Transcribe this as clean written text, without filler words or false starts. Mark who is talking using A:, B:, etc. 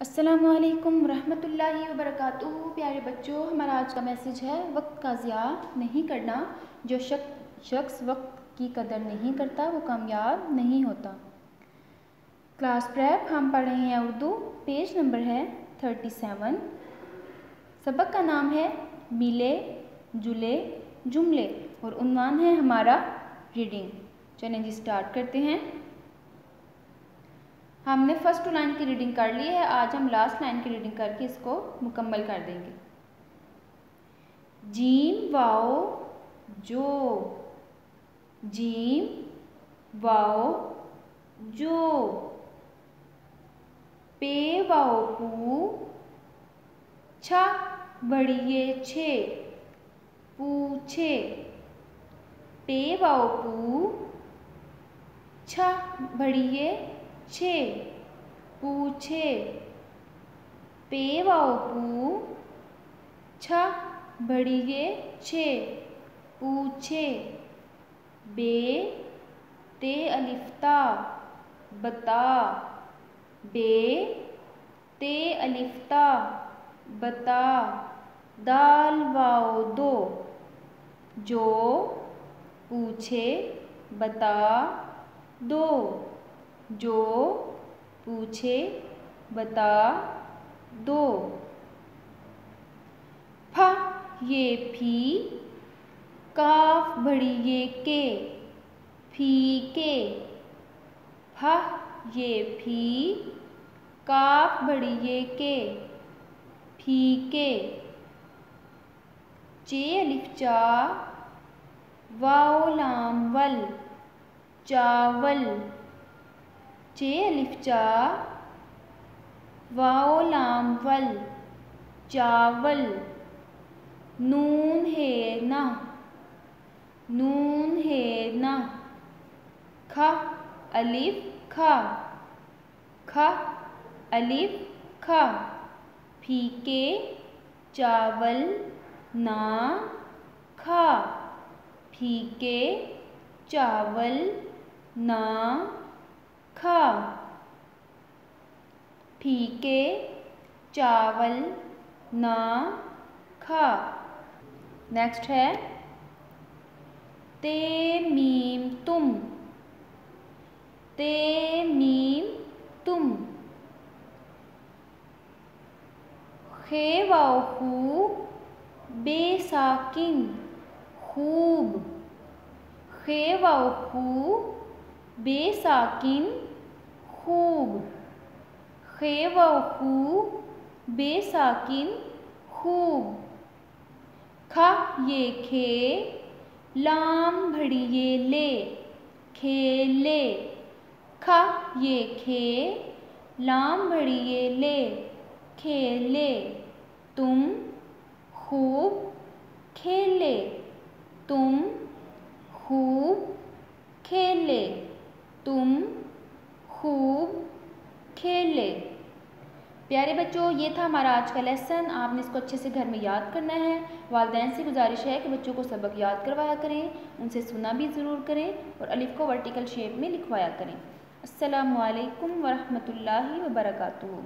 A: अस्सलामुअलैकुम रहमतुल्लाहि वबरकातुहू। प्यारे बच्चों, हमारा आज का मैसेज है वक्त का ज़िया नहीं करना। जो शख्स वक्त की कदर नहीं करता वो कामयाब नहीं होता। क्लास प्रेप हम पढ़ रहे हैं उर्दू। पेज नंबर है 37। सबक का नाम है मिले जुले जुमले और उन्वान है हमारा रीडिंग। चलें जी स्टार्ट करते हैं। हमने फर्स्ट 2 लाइन की रीडिंग कर ली है। आज हम लास्ट लाइन की रीडिंग करके इसको मुकम्मल कर देंगे। जीम वाओ जो, जीम वाओ जो, पे वाओ पू छा बड़िए छे पूछे, पे वाओ पू छा बड़िए छे पूछे, पे वाओ पू छा बड़िए छे पूछे, बे ते अलिफ्ता बता, बे ते अलिफ्ता बता, दाल वाओ दो जो पूछे बता दो, जो पूछे बता दो, फा ये फी काफ बड़ी ये के फीके, फा ये फी काफ बड़ी ये के फीके, चे अलिफ चा वाओ लाम वल चावल, चे अलिफ चा वाओ लाम वल चावल, नून है ना, नून है ना, खा अलिफ खा, खा अलिफ खा, फीके चावल ना खा, फीके चावल ना खा, फीके चावल ना खा। नेक्स्ट है ते मीम तुम, ते मीम तुम, खे वाओ खू बेसाकिन खूब, खे वाओ खू बेसाकिन खूब, खे वाओ खू बेसाकिन खूब, खा ये खे लाम भड़ी ये ले खेले, खा ये खे लाम भड़ी ये ले खेले, तुम खूब खेले, तुम खूब खेले, तुम खूब खेले। प्यारे बच्चों, ये था हमारा आज का लेसन। आपने इसको अच्छे से घर में याद करना है। वालिदैन से गुजारिश है कि बच्चों को सबक याद करवाया करें, उनसे सुना भी ज़रूर करें और अलिफ को वर्टिकल शेप में लिखवाया करें। अस्सलामु अलैकुम वरहमतुल्लाहि वबरकातुहू।